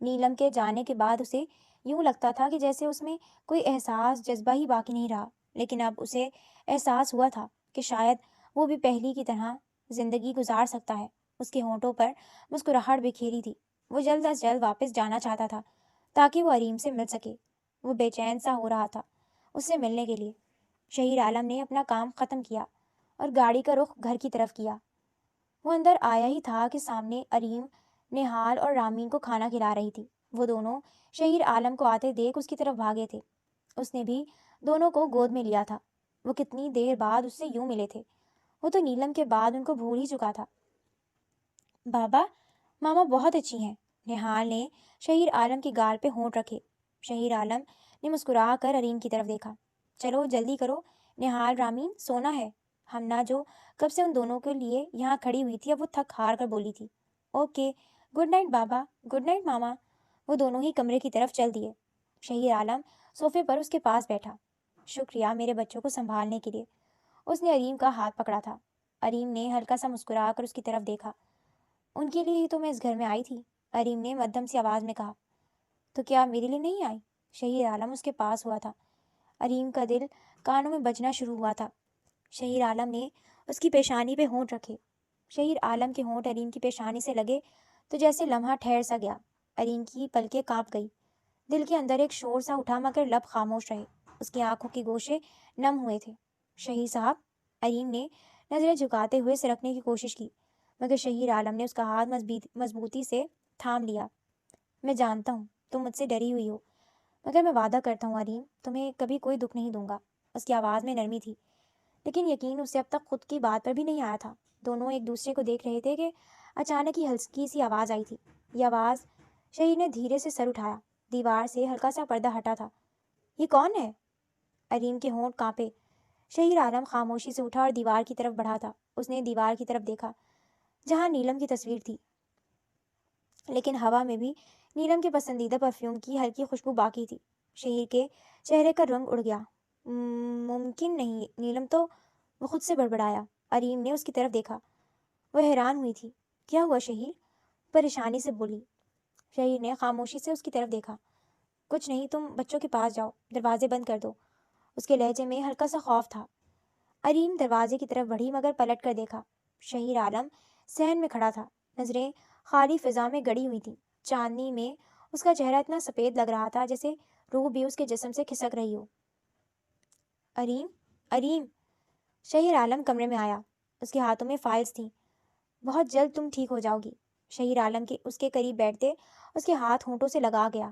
S1: نیلم کے جانے کے بعد اسے یوں لگتا تھا کہ جیسے اس میں کوئی احساس جذبہ ہی باقی نہیں رہا، لیکن اب اسے احساس ہوا تھا کہ شاید وہ بھی پہلی کی طرح زندگی گزار سکتا ہے۔ اس کے ہونٹوں پر مسکراہٹ بکھیری تھی۔ وہ جلد از جلد واپس جانا چاہتا تھا تاکہ وہ اریم سے مل سکے۔ وہ بے چین سا ہو رہا تھا اس سے ملنے کے لیے۔ شہیر عالم نے اپنا کام ختم کیا اور گاڑی کا رخ گھر کی طرف کیا۔ وہ اندر آیا ہی تھا کہ سامنے اریم نہال اور رامین کو کھانا کھلا رہی تھی۔ وہ دونوں شہیر عالم کو آتے دیکھ اس کی طرف بھاگے تھے۔ اس نے بھی دونوں کو گود میں لیا تھا۔ وہ کتنی دیر بعد اس سے یوں ملے تھے۔ وہ تو نیلم کے بعد ان کو بھول ہی چکا تھا۔ بابا، ماما بہت اچھی ہیں۔ نہال نے شہیر عالم کی گال پہ ہونٹ رکھے۔ شہیر عالم نے مسکرا کر اریم کی طرف دیکھا۔ چلو جلدی کرو نہال، رامین، سونا ہے۔ ہمنا جو کب سے ان دونوں کے لیے یہاں کھڑی ہوئی تھی اب وہ تھک ہار کر بولی تھی، اوکے، گڈ نائٹ بابا، گڈ نائٹ ماما۔ وہ دونوں ہی کمرے کی طرف چل دیے۔ شہیر عالم صوفے پر اس کے پاس بیٹھا۔ شکریہ میرے بچوں کو سنبھالنے کے لیے۔ اس نے اریم کا ہاتھ پکڑا تھا۔ اریم نے ہلکا سا مسکرا کر اس کی طرف دیکھا۔ ان کے لیے ہی تو میں اس گھر میں آئی تھی، اریم نے مدھم سی آواز میں کہا۔ تو کیا میرے لیے نہیں آئی؟ شہیر عالم اس کے پاس ہوا تھا۔ اریم کا دل کانوں میں بجنا شروع ہوا تھا۔ شہیر عالم نے اس کی پیشانی پہ ہونٹ رکھے۔ شہیر عالم کے ہونٹ اریم کی پیشانی سے لگے تو جیسے لمحہ ٹھہر سا گیا۔ اریم کی پلکیں کانپ گئی۔ دل کے اندر ایک شور سا اٹھا مگر لب خاموش رہے۔ اس کی آنکھوں کے گوشے نم ہوئے تھے۔ شہیر صاحب، اریم نے نظریں جھکاتے ہوئے سرکنے کی کوشش کی، مگر شہیر عالم نے اس کا ہاتھ مضبوطی سے تھام لیا۔ میں جانتا ہوں تم مجھ سے ڈری ہوئی ہو، مگر میں وعدہ کرتا ہوں اریم، تمہیں کبھی کوئی دکھ نہیں دوں گا۔ اس کی آواز میں نرمی تھی، لیکن یقین اسے اب تک خود کی بات پر بھی نہیں آیا تھا۔ دونوں ایک دوسرے کو دیکھ رہے تھے کہ اچانک ہی ہلکی سی آواز آئی تھی۔ یہ آواز… شہیر نے دھیرے سے سر اٹھایا۔ دیوار سے ہلکا سا پردہ ہٹا تھا۔ یہ کون ہے؟ اریم کے ہونٹ کانپے۔ شہیر عالم خاموشی سے اٹھا اور دیوار کی طرف بڑھا تھا۔ اس نے دیوار کی طرف دیکھا جہاں نیلم کی تصویر تھی، لیکن ہوا میں بھی نیلم کے پسندیدہ پرفیوم کی ہلکی خوشبو باقی تھی۔ شہیر کے چہرے کا رنگ اڑ گیا۔ ممکن نہیں نیلم تو… وہ خود سے بڑبڑایا۔ اریم نے اس کی طرف دیکھا۔ وہ حیران ہوئی تھی۔ کیا ہوا شہیر؟ پریشانی سے بولی۔ شہیر نے خاموشی سے اس کی طرف دیکھا۔ کچھ نہیں، تم بچوں کے پاس جاؤ، دروازے بند کر دو۔ اس کے لہجے میں ہلکا سا خوف تھا۔ اریم دروازے کی طرف بڑھی مگر پلٹ کر دیکھا۔ شہیر عالم صحن میں کھڑا تھا، نظریں خالی فضا میں گڑی ہوئی تھیں۔ چاندنی میں اس کا چہرہ اتنا سفید لگ رہا تھا جیسے روح بھی اس کے جسم سے کھسک رہی ہو۔ اریم، اریم! شہیر عالم کمرے میں آیا۔ اس کے ہاتھوں میں فائلز تھیں۔ بہت جلد تم ٹھیک ہو جاؤ گی۔ شہیر عالم کے اس کے قریب بیٹھتے اس کے ہاتھ ہونٹوں سے لگا گیا۔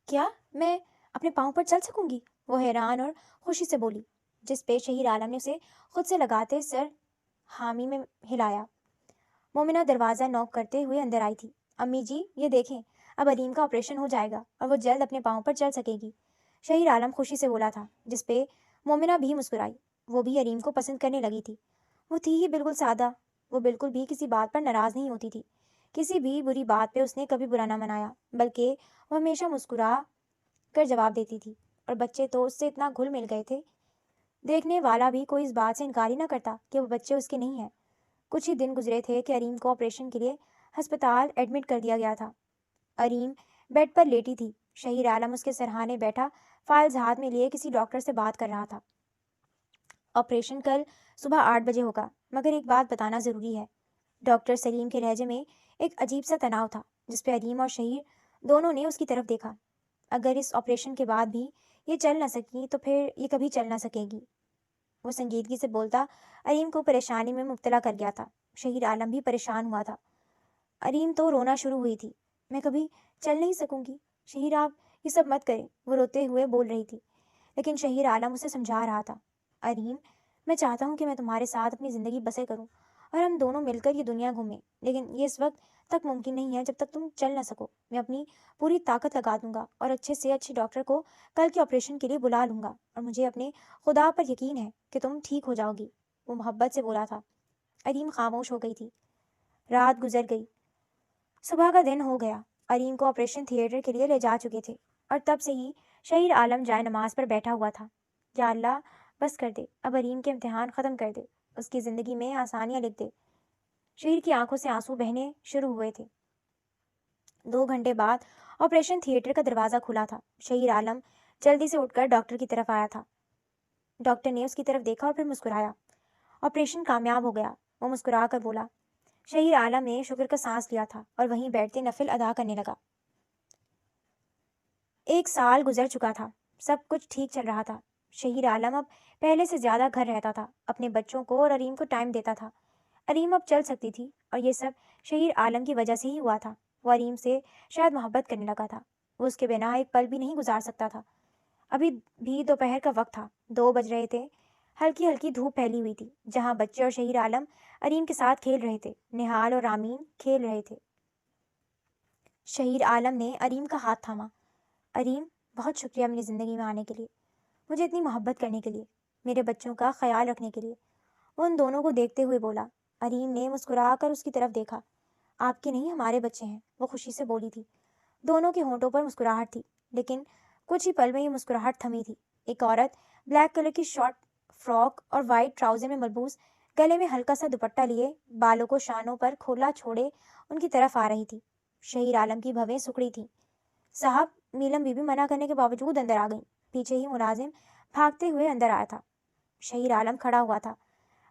S1: کیا میں اپنے پاؤں پر چل سکوں گی؟ وہ حیران اور خوشی سے بولی، جس پہ شہیر عالم نے اسے خود سے لگاتے سر حامی میں ہلایا۔ مومنہ دروازہ نوک کرتے ہوئے اندر آئی تھی۔ امی جی، یہ دیکھیں، اب اریم کا آپریشن ہو جائے گا اور وہ جلد اپنے پاؤں پر چل سکے گی۔ شہیر عالم خوشی سے بولا تھا، جس پہ مومنہ بھی مسکرائی۔ وہ بھی اریم کو پسند کرنے لگی تھی۔ وہ تھی ہی بالکل سادہ، وہ بالکل بھی کسی بات پر ناراض نہیں ہوتی تھی. کسی بھی بری بات پہ اس نے کبھی برا نہ منایا، بلکہ وہ ہمیشہ مسکرا کر جواب دیتی تھی. اور بچے تو اس سے اتنا گھل مل گئے تھے، دیکھنے والا بھی کوئی اس بات سے انکار ہی نہ کرتا کہ وہ بچے اس کے نہیں ہیں. کچھ ہی دن گزرے تھے کہ اریم کو آپریشن کے لیے ہسپتال ایڈمٹ کر دیا گیا تھا. اریم بیڈ پر لیٹی تھی. شہیر عالم اس کے سرہانے بیٹھا فائلز ہاتھ میں لیے کسی ڈاکٹر سے بات کر رہا تھا. آپریشن کل صبح 8 بجے ہوگا، مگر ایک بات بتانا ضروری ہے. ڈاکٹر سلیم کے لہجے میں ایک عجیب سا تناؤ تھا، جس پہ اریم اور شہیر دونوں نے اس کی طرف دیکھا. اگر اس آپریشن کے بعد بھی یہ چل نہ سکی تو پھر یہ کبھی چل نہ سکے گی. وہ سنجیدگی سے بولتا اریم کو پریشانی میں مبتلا کر گیا تھا. شہیر عالم بھی پریشان ہوا تھا. اریم تو رونا شروع ہوئی تھی. میں کبھی چل نہیں سکوں گی شہیر، آپ یہ سب مت کریں، وہ روتے ہوئے بول رہی تھی. لیکن شہیر عالم اسے سمجھا رہا تھا. اریم، میں چاہتا ہوں کہ میں تمہارے ساتھ اپنی زندگی بسر کروں اور ہم دونوں مل کر یہ دنیا گھومیں، لیکن یہ اس وقت تک ممکن نہیں ہے جب تک تم چل نہ سکو. میں اپنی پوری طاقت لگا دوں گا اور اچھے سے اچھے ڈاکٹر کو کل کے آپریشن کے لیے بلا لوں گا، اور مجھے اپنے خدا پر یقین ہے کہ تم ٹھیک ہو جاؤ گی. وہ محبت سے بولا تھا. اریم خاموش ہو گئی تھی. رات گزر گئی. صبح کا دن ہو گیا. اریم کو آپریشن تھیٹر کے لیے لے جا چکے تھے اور تب سے ہی شہیر عالم جائے نماز پر بیٹھا ہوا تھا. یا اللہ، بس کر دے، اب اریم کے امتحان ختم کر دے، اس کی زندگی میں آسانیاں لکھ دے. شہیر کی آنکھوں سے آنسو بہنے شروع ہوئے تھے. 2 گھنٹے بعد آپریشن تھیٹر کا دروازہ کھلا تھا. شہیر عالم جلدی سے اٹھ کر ڈاکٹر کی طرف آیا تھا. ڈاکٹر نے اس کی طرف دیکھا اور پھر مسکرایا. آپریشن کامیاب ہو گیا، وہ مسکرا کر بولا. شہیر عالم نے شکر کا سانس لیا تھا اور وہیں بیٹھتے نفل ادا کرنے لگا. 1 سال گزر چکا تھا. سب کچھ ٹھیک چل رہا تھا. شہیر عالم اب پہلے سے زیادہ گھر رہتا تھا، اپنے بچوں کو اور اریم کو ٹائم دیتا تھا. اریم اب چل سکتی تھی اور یہ سب شہیر عالم کی وجہ سے ہی ہوا تھا. وہ اریم سے شاید محبت کرنے لگا تھا. وہ اس کے بنا ایک پل بھی نہیں گزار سکتا تھا. ابھی بھی دوپہر کا وقت تھا. 2 بج رہے تھے. ہلکی ہلکی دھوپ پھیلی ہوئی تھی. جہاں بچے اور شہیر عالم اریم کے ساتھ کھیل رہے تھے، نہال اور رامین کھیل رہے تھے. شہیر عالم نے اریم کا ہاتھ تھاما. اریم، بہت شکریہ میری زندگی میں آنے کے لیے، مجھے اتنی محبت کرنے کے لیے، میرے بچوں کا خیال رکھنے کے لیے. وہ ان دونوں کو دیکھتے ہوئے بولا. اریم نے مسکرا کر اس کی طرف دیکھا. آپ کے نہیں، ہمارے بچے ہیں، وہ خوشی سے بولی تھی. دونوں کے ہونٹوں پر مسکراہٹ تھی، لیکن کچھ ہی پل میں یہ مسکراہٹ تھمی تھی. ایک عورت بلیک کلر کی شارٹ فراک اور وائٹ ٹراؤزر میں ملبوس، گلے میں ہلکا سا دوپٹہ لیے، بالوں کو شانوں پر کھولا چھوڑے ان کی طرف آ رہی تھی. شہیر عالم کی بھویں سکڑی تھی. صاحب، نیلم بی بی منع کرنے کے باوجود اندر آ گئی. پیچھے ہی ملازم بھاگتے ہوئے اندر آیا تھا. شہیر عالم کھڑا ہوا تھا.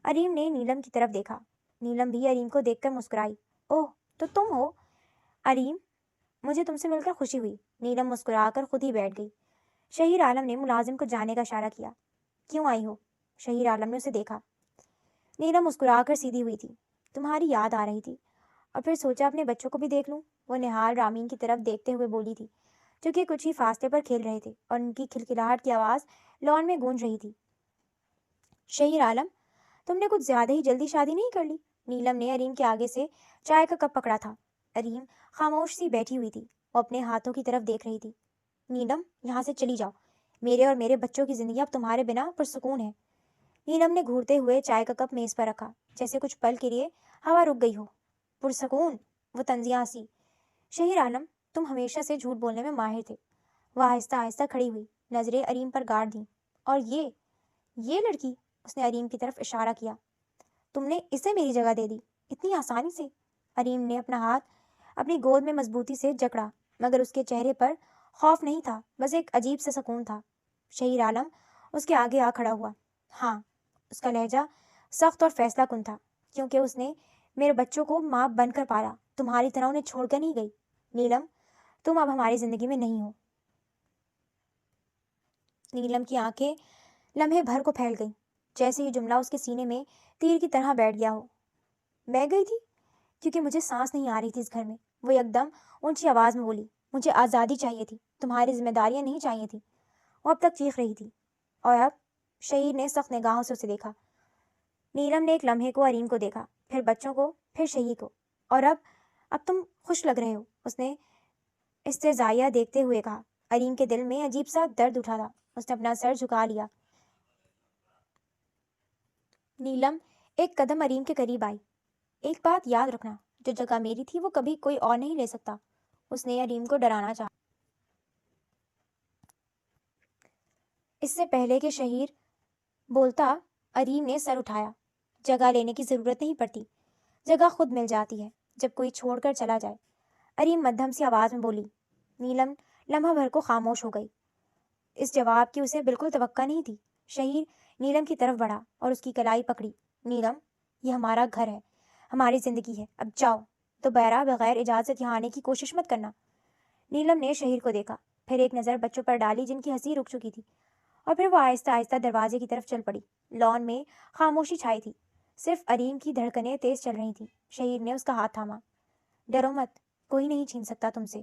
S1: اریم نے نیلم کی طرف دیکھا. نیلم بھی اریم کو دیکھ کر مسکرائی. اوہ، تو تم ہو اریم، مجھے تم سے مل کر خوشی ہوئی. نیلم مسکرا کر خود ہی بیٹھ گئی. شہیر عالم نے ملازم کو جانے کا اشارہ کیا. کیوں آئی ہو؟ شہیر عالم نے اسے دیکھا. نیلم مسکرا کر سیدھی ہوئی تھی. تمہاری یاد آ رہی تھی اور پھر سوچا اپنے بچوں کو بھی دیکھ لوں. وہ نہال رامین کی طرف دیکھتے ہوئے بولی تھی، جو کہ کچھ ہی فاصلے پر کھیل رہے تھے اور ان کی کھلکھلاہٹ کی آواز لان میں گونج رہی تھی. شہیر عالم، تم نے کچھ زیادہ ہی جلدی شادی نہیں کر لی؟ نیلم نے اریم کے آگے سے چائے کا کپ پکڑا تھا. اریم خاموش سی بیٹھی ہوئی تھی. وہ اپنے ہاتھوں کی طرف دیکھ رہی تھی. نیلم، یہاں سے چلی جاؤ. میرے اور میرے بچوں کی زندگی اب تمہارے بنا پرسکون ہے. نیلم نے گھورتے ہوئے چائے کا کپ میز پر رکھا، جیسے کچھ پل کے لیے ہوا رک گئی ہو. پرسکون؟ وہ طنزیہ ہنسی. شہیر عالم، تم ہمیشہ سے جھوٹ بولنے میں ماہر تھے. وہ آہستہ آہستہ کھڑی ہوئی، نظریں اریم پر گاڑ دیں. اور یہ لڑکی، اس نے اریم کی طرف اشارہ کیا. تم نے اسے میری جگہ دے دی اتنی آسانی سے؟ اریم نے اپنا ہاتھ اپنی گود میں مضبوطی سے جکڑا، مگر اس کے چہرے پر خوف نہیں تھا، بس ایک عجیب سا سکون تھا. شہیر عالم اس کے آگے آ کھڑا ہوا. ہاں، اس کا لہجہ سخت اور فیصلہ کن تھا، کیونکہ اس نے میرے بچوں کو ماں بن کر پالا، تمہاری طرح انہیں چھوڑ کر نہیں گئی. نیلم، تم اب ہماری زندگی میں نہیں ہو. نیلم کی آنکھیں لمحے بھر کو پھیل گئیں، جیسے یہ جملہ اس کے سینے میں تیر کی طرح بیٹھ گیا ہو. میں گئی تھی کیونکہ مجھے سانس نہیں آ رہی تھی اس گھر میں. وہ ایک دم اونچی آواز میں بولی. مجھے آزادی چاہیے تھی، تمہاری ذمہ داریاں نہیں چاہیے تھی. وہ اب تک چیخ رہی تھی. اور اب؟ شہیر نے سخت نگاہوں سے اسے دیکھا. نیلم نے ایک لمحے کو اریم کو دیکھا، پھر بچوں کو، پھر شہیر کو. اور اب تم خوش لگ رہے ہو، اس نے استہزائیہ دیکھتے ہوئے کہا. اریم کے دل میں عجیب سا درد اٹھا تھا. اس نے اپنا سر جھکا لیا. نیلم ایک قدم اریم کے قریب آئی. ایک بات یاد رکھنا، جو جگہ میری تھی وہ کبھی کوئی اور نہیں لے سکتا۔ اس نے اریم کو ڈرانا چاہا۔ اس سے پہلے کہ شہیر بولتا، اریم نے سر اٹھایا۔ جگہ لینے کی ضرورت نہیں پڑتی، جگہ خود مل جاتی ہے جب کوئی چھوڑ کر چلا جائے۔ اریم مدھم سی آواز میں بولی۔ نیلم لمحہ بھر کو خاموش ہو گئی۔ اس جواب کی اسے بالکل توقع نہیں تھی۔ شہیر نیلم کی طرف بڑھا اور اس کی کلائی پکڑی۔ نیلم، یہ ہمارا گھر ہے، ہماری زندگی ہے، اب جاؤ، دوبارہ بغیر اجازت یہاں آنے کی کوشش مت کرنا۔ نیلم نے شہیر کو دیکھا، پھر ایک نظر بچوں پر ڈالی جن کی ہنسی رک چکی تھی، اور پھر وہ آہستہ آہستہ دروازے کی طرف چل پڑی۔ لان میں خاموشی چھائی تھی، صرف اریم کی دھڑکنیں تیز چل رہی تھیں۔ شہیر نے اس کا ہاتھ تھاما۔ ڈرو مت، کوئی نہیں چھین سکتا تم سے۔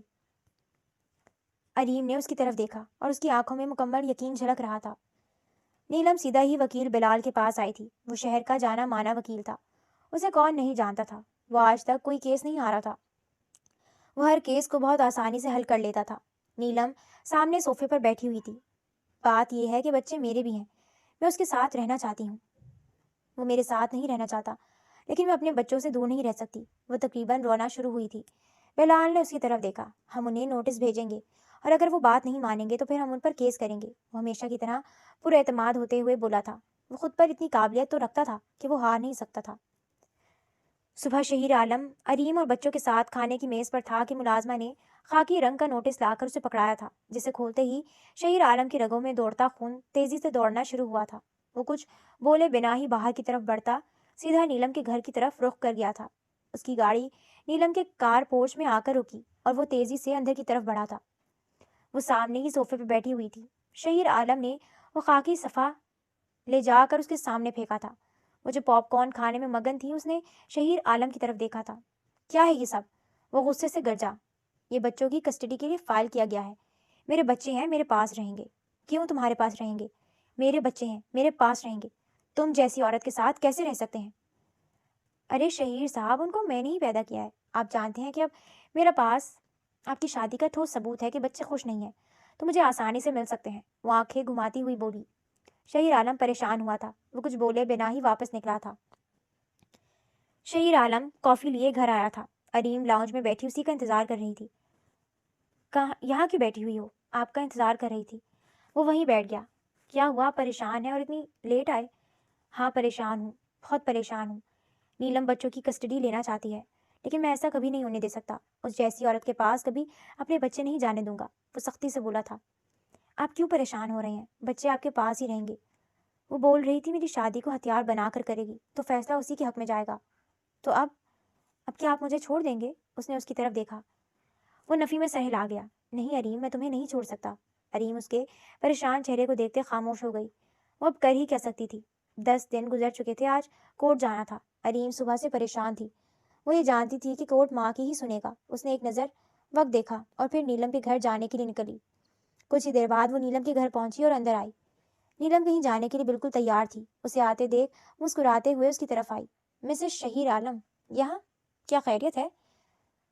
S1: اریم نے اس کی طرف دیکھا اور اس کی آنکھوں میں مکمل یقین جھلک رہا تھا۔ نیلم سیدھا ہی وکیل بلال کے پاس آئی تھی۔ وہ شہر کا جانا مانا وکیل تھا۔ اسے کون نہیں جانتا تھا؟ وہ آج تک کوئی کیس نہیں ہارا تھا۔ وہ ہر کیس کو بہت آسانی سے حل کر لیتا تھا۔ نیلم سامنے صوفے پر بیٹھی ہوئی تھی۔ بات یہ ہے کہ بچے میرے بھی ہیں، میں اس کے ساتھ رہنا چاہتی ہوں۔ وہ میرے ساتھ نہیں رہنا چاہتا، لیکن میں اپنے بچوں سے دور نہیں رہ سکتی۔ وہ تقریباً رونا شروع ہوئی تھی۔ بلال نے اس کی طرف دیکھا۔ ہم انہیں نوٹس بھیجیں گے، اور اگر وہ بات نہیں مانیں گے تو پھر ہم ان پر کیس کریں گے۔ وہ ہمیشہ کی طرح پر اعتماد ہوتے ہوئے بولا تھا۔ وہ خود پر اتنی قابلیت تو رکھتا تھا کہ وہ ہار نہیں سکتا تھا۔ صبح شہیر عالم اریم اور بچوں کے ساتھ کھانے کی میز پر تھا کہ ملازمہ نے خاکی رنگ کا نوٹس لا کر اسے پکڑایا تھا، جسے کھولتے ہی شہیر عالم کی رگوں میں دوڑتا خون تیزی سے دوڑنا شروع ہوا تھا۔ وہ کچھ بولے بنا ہی باہر کی طرف بڑھتا سیدھا نیلم کے گھر کی طرف رخ کر گیا تھا۔ اس کی گاڑی نیلم کے کار پورچ میں آ کر رکی اور وہ تیزی سے اندر کی طرف بڑھا تھا۔ وہ سامنے ہی صوفے پہ بیٹھی ہوئی تھی۔ شہیر عالم نے وہ خاکی صفحہ لے جا کر اس کے سامنے پھینکا تھا۔ وہ جو پاپ کارن کھانے میں مگن تھی، اس نے شہیر عالم کی طرف دیکھا تھا۔ کیا ہے یہ سب؟ وہ غصے سے گرجا۔ یہ بچوں کی کسٹڈی کے لیے فائل کیا گیا ہے۔ میرے بچے ہیں، میرے پاس رہیں گے۔ کیوں تمہارے پاس رہیں گے؟ میرے بچے ہیں، میرے پاس رہیں گے۔ تم جیسی عورت کے ساتھ کیسے رہ سکتے ہیں؟ ارے شہیر صاحب، ان کو میں نے ہی پیدا کیا ہے۔ آپ جانتے ہیں کہ اب میرے پاس آپ کی شادی کا ٹھوس ثبوت ہے کہ بچے خوش نہیں ہیں، تو مجھے آسانی سے مل سکتے ہیں۔ وہ آنکھیں گھماتی ہوئی بولی۔ شہیر عالم پریشان ہوا تھا۔ وہ کچھ بولے بنا ہی واپس نکلا تھا۔ شہیر عالم کافی لیے گھر آیا تھا۔ اریم لاؤنج میں بیٹھی اسی کا انتظار کر رہی تھی۔ کہاں یہاں کیوں بیٹھی ہوئی ہو؟ آپ کا انتظار کر رہی تھی۔ وہ وہیں بیٹھ گیا۔ کیا ہوا؟ پریشان ہے اور اتنی لیٹ آئے؟ ہاں پریشان ہوں، بہت پریشان ہوں۔ نیلم بچوں کی کسٹڈی لینا چاہتی ہے، لیکن میں ایسا کبھی نہیں ہونے دے سکتا۔ اس جیسی عورت کے پاس کبھی اپنے بچے نہیں جانے دوں گا، وہ سختی سے بولا تھا۔ آپ کیوں پریشان ہو رہے ہیں؟ بچے آپ کے پاس ہی رہیں گے۔ وہ بول رہی تھی میری شادی کو ہتھیار بنا کر کرے گی تو فیصلہ اسی کے حق میں جائے گا۔ تو اب کیا آپ مجھے چھوڑ دیں گے؟ اس نے اس کی طرف دیکھا۔ وہ نفی میں سر ہلا گیا۔ نہیں اریم، میں تمہیں نہیں چھوڑ سکتا۔ اریم اس کے پریشان چہرے کو دیکھتے خاموش ہو گئی۔ وہ اب کر ہی کیا سکتی تھی؟ 10 دن گزر چکے تھے، آج کورٹ جانا تھا۔ اریم صبح سے پریشان تھی۔ وہ یہ جانتی تھی کہ کورٹ ماں کی ہی سنے گا۔ اس نے ایک نظر وقت دیکھا اور پھر نیلم کے گھر جانے کے لیے نکلی۔ کچھ ہی دیر بعد وہ نیلم کے گھر پہنچی اور اندر آئی۔ نیلم کہیں جانے کے لیے بالکل تیار تھی۔ اسے آتے دیکھ مسکراتے ہوئے اس کی طرف آئی۔ مسز شہیر عالم یہاں؟ کیا خیریت ہے؟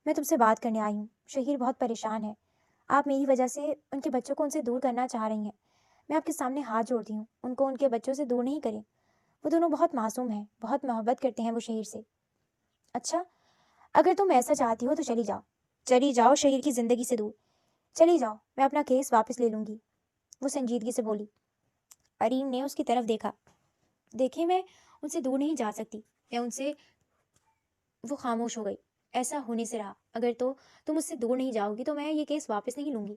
S1: میں تم سے بات کرنے آئی ہوں۔ شہیر بہت پریشان ہے۔ آپ میری وجہ سے ان کے بچوں کو ان سے دور کرنا چاہ رہی ہیں۔ میں آپ کے سامنے ہاتھ جوڑتی ہوں، ان کو ان کے بچوں سے دور نہیں کریں۔ وہ دونوں بہت معصوم ہیں، بہت محبت کرتے ہیں وہ شہیر سے۔ اچھا، اگر تم ایسا چاہتی ہو تو چلی جاؤ، چلی جاؤ شہیر کی زندگی سے دور۔ چلی جاؤ، میں اپنا کیس واپس لے لوں گی، وہ سنجیدگی سے بولی۔ اریم نے اس کی طرف دیکھا۔ دیکھیں، میں ان سے دور نہیں جا سکتی، میں ان سے… وہ خاموش ہو گئی۔ ایسا ہونے سے رہا، اگر تو تم اس سے دور نہیں جاؤ گی تو میں یہ کیس واپس نہیں لوں گی۔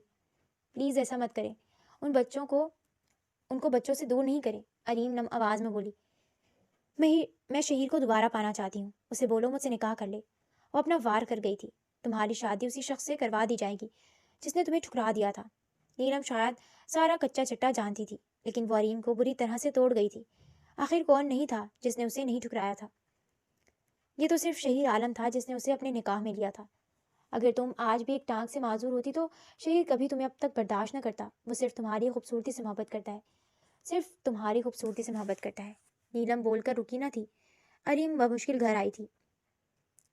S1: پلیز ایسا مت کریں، ان کو بچوں سے دور نہیں کریں، اریم نم آواز میں بولی۔ میں شہیر کو دوبارہ پانا چاہتی ہوں، اسے بولو مجھ سے نکاح کر لے۔ وہ اپنا وار کر گئی تھی۔ تمہاری شادی اسی شخص سے کروا دی جائے گی جس نے تمہیں ٹھکرا دیا تھا۔ نیلم شاید سارا کچا چٹا جانتی تھی، لیکن وہ اریم کو بری طرح سے توڑ گئی تھی۔ آخر کون نہیں تھا جس نے اسے نہیں ٹھکرایا تھا؟ یہ تو صرف شہیر عالم تھا جس نے اسے اپنے نکاح میں لیا تھا۔ اگر تم آج بھی ایک ٹانگ سے معذور ہوتی تو شہیر کبھی تمہیں اب تک برداشت نہ کرتا۔ وہ صرف تمہاری خوبصورتی سے محبت کرتا ہے، صرف تمہاری خوبصورتی سے محبت کرتا ہے۔ نیلم بول کر رکی نہ تھی۔ اریم بمشکل گھر آئی تھی۔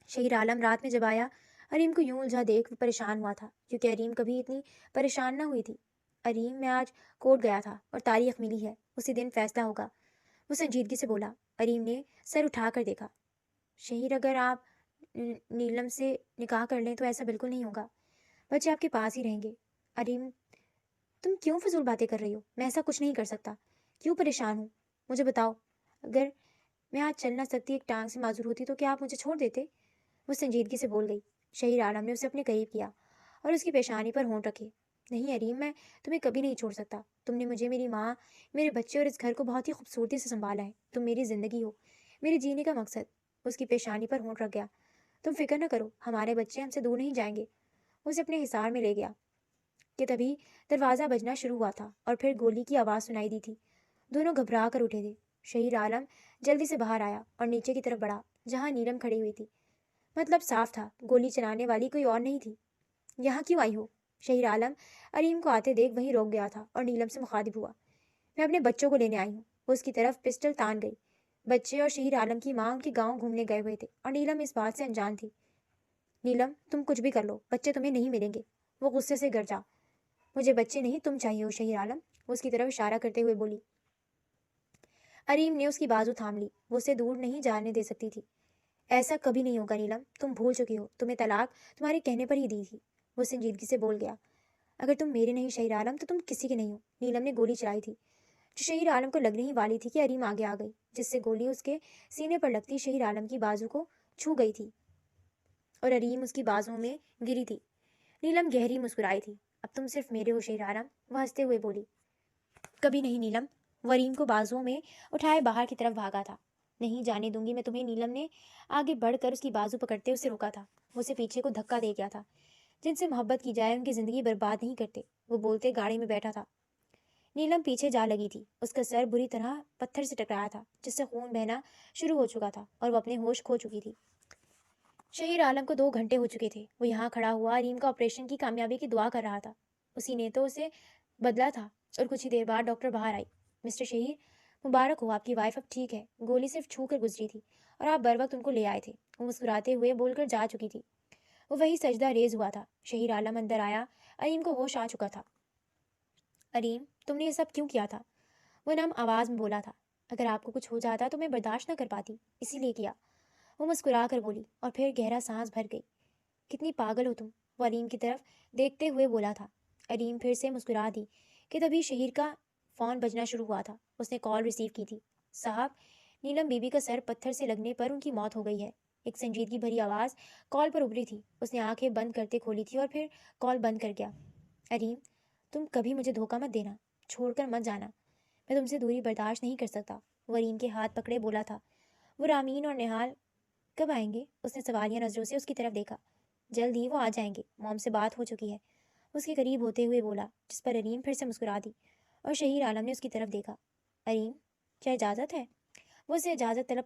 S1: شہیر عالم رات میں جب آیا، اریم کو یوں الجھا دیکھ وہ پریشان ہوا تھا، کیونکہ اریم کبھی اتنی پریشان نہ ہوئی تھی۔ اریم، میں آج کورٹ گیا تھا اور تاریخ ملی ہے، اسی دن فیصلہ ہوگا، وہ سنجیدگی سے بولا۔ اریم نے سر اٹھا کر دیکھا۔ شہیر اگر آپ نیلم سے نکاح کر لیں تو ایسا بالکل نہیں ہوگا، بچے آپ کے پاس ہی رہیں گے۔ اریم تم کیوں فضول باتیں کر رہی ہو؟ میں ایسا کچھ نہیں کر سکتا۔ کیوں پریشان ہوں؟ مجھے بتاؤ، اگر میں آج چل نہ سکتی، ایک ٹانگ سے معذور ہوتی تو کیا آپ مجھے چھوڑ دیتے؟ وہ سنجیدگی سے بول گئی۔ شہیر عالم نے اسے اپنے قریب کیا اور اس کی پیشانی پر ہونٹ رکھے۔ نہیں اریم، میں تمہیں کبھی نہیں چھوڑ سکتا۔ تم نے مجھے، میری ماں، میرے بچے اور اس گھر کو بہت ہی خوبصورتی سے سنبھالا ہے۔ تم میری زندگی ہو، میرے جینے کا مقصد۔ اس کی پیشانی پر ہونٹ رکھ گیا۔ تم فکر نہ کرو، ہمارے بچے ہم سے دور نہیں جائیں گے۔ اسے اپنے حصار میں لے گیا کہ تبھی دروازہ بجنا شروع ہوا تھا اور پھر گولی کی آواز سنائی دی تھی۔ دونوں گھبرا کر اٹھے تھے۔ شہیر عالم جلدی سے باہر آیا اور نیچے کی طرف بڑھا جہاں نیلم کھڑی ہوئی تھی۔ مطلب صاف تھا، گولی چلانے والی کوئی اور نہیں تھی۔ یہاں کیوں آئی ہو؟ شہیر عالم اریم کو آتے دیکھ وہیں روک گیا تھا اور نیلم سے مخاطب ہوا۔ میں اپنے بچوں کو لینے آئی ہوں۔ وہ اس کی طرف پسٹل تان گئی۔ بچے اور شہیر عالم کی ماں ان کے گاؤں گھومنے گئے ہوئے تھے اور نیلم اس بات سے انجان تھی۔ نیلم تم کچھ بھی کر لو، بچے تمہیں نہیں ملیں گے۔ وہ غصے سے گرجا۔ مجھے بچے نہیں، تم چاہیے ہو شہیر عالم، وہ اس کی طرف اشارہ کرتے ہوئے بولی۔ اریم نے اس کی بازو تھام لی، وہ اسے دور نہیں جانے دے سکتی تھی۔ ایسا کبھی نہیں ہوگا نیلم، تم بھول چکی ہو، تمہیں طلاق تمہارے کہنے پر ہی دی تھی۔ وہ سنجیدگی سے بول گیا۔ اگر تم میرے نہیں شہیر عالم تو تم کسی کے نہیں ہو۔ نیلم نے گولی چلائی تھی جو شہیر عالم کو لگنے ہی والی تھی کہ اریم آگے آ گئی، جس سے گولی اس کے سینے پر لگتی شہیر عالم کی بازو کو چھو گئی تھی اور اریم اس کی بازو میں گری تھی۔ نیلم گہری مسکرائی تھی۔ اب تم صرف میرے ہو شہیر عالم، وہ ہنستے ہوئے بولی۔ کبھی نہیں نیلم، وہ اریم کو بازوؤں میں اٹھائے باہر کی طرف بھاگا تھا۔ نہیں جانے دوں گی میں تمہیں، نیلم نے آگے بڑھ کر اس کی بازو پکڑتے اسے روکا تھا۔ وہ اسے پیچھے کو دھکا دے گیا تھا۔ جن سے محبت کی جائے ان کی زندگی برباد نہیں کرتے، وہ بولتے گاڑی میں بیٹھا تھا۔ نیلم پیچھے جا لگی تھی۔ اس کا سر بری طرح پتھر سے ٹکرایا تھا جس سے خون بہنا شروع ہو چکا تھا اور وہ اپنے ہوش کھو چکی تھی۔ شہیر عالم کو 2 گھنٹے ہو چکے تھے۔ وہ یہاں کھڑا ہوا اریم کا آپریشن کی کامیابی کی دعا کر رہا تھا۔ اسی نے تو اسے بدلا تھا۔ اور کچھ ہی دیر بعد ڈاکٹر باہر آئی۔ مسٹر شہیر، مبارک ہو، آپ کی وائف اب ٹھیک ہے، گولی صرف چھو کر گزری تھی اور آپ بر وقت ان کو لے آئے تھے۔ وہ مسکراتے ہوئے بول کر جا چکی تھی۔ وہ وہی سجدہ ریز ہوا تھا۔ شہیر عالم اندر آیا۔ اریم کو ہوش آ چکا تھا۔ اریم تم نے یہ سب کیوں کیا تھا؟ وہ نم آواز میں بولا تھا۔ اگر آپ کو کچھ ہو جاتا تو میں برداشت نہ کر پاتی، اسی لیے کیا۔ وہ مسکرا کر بولی اور پھر گہرا سانس بھر گئی۔ کتنی پاگل ہو تم، وہ اریم کی طرف دیکھتے ہوئے بولا تھا۔ اریم پھر سے مسکرا دی کہ تبھی شہیر کا فون بجنا شروع ہوا تھا۔ اس نے کال ریسیو کی تھی۔ صاحب، نیلم بی بی کا سر پتھر سے لگنے پر ان کی موت ہو گئی ہے۔ ایک سنجیدگی بھری آواز کال پر ابھری تھی۔ اس نے آنکھیں بند کرتے کھولی تھی اور پھر کال بند کر گیا۔ اریم تم کبھی مجھے دھوکہ مت دینا، چھوڑ کر مت جانا، میں تم سے دوری برداشت نہیں کر سکتا۔ وہ اریم کے ہاتھ پکڑے بولا تھا۔ وہ رامین اور نہال کب آئیں گے؟ اس نے سوالیہ نظروں سے اس کی طرف دیکھا۔ جلد ہی وہ آ جائیں گے، موم سے بات ہو چکی ہے، اس کے قریب ہوتے ہوئے بولا، جس پر اریم پھر سے مسکرا دی اور شہیر عالم نے اس کی طرف دیکھا۔ اریم کیا اجازت ہے؟ وہ اسے اجازت طلب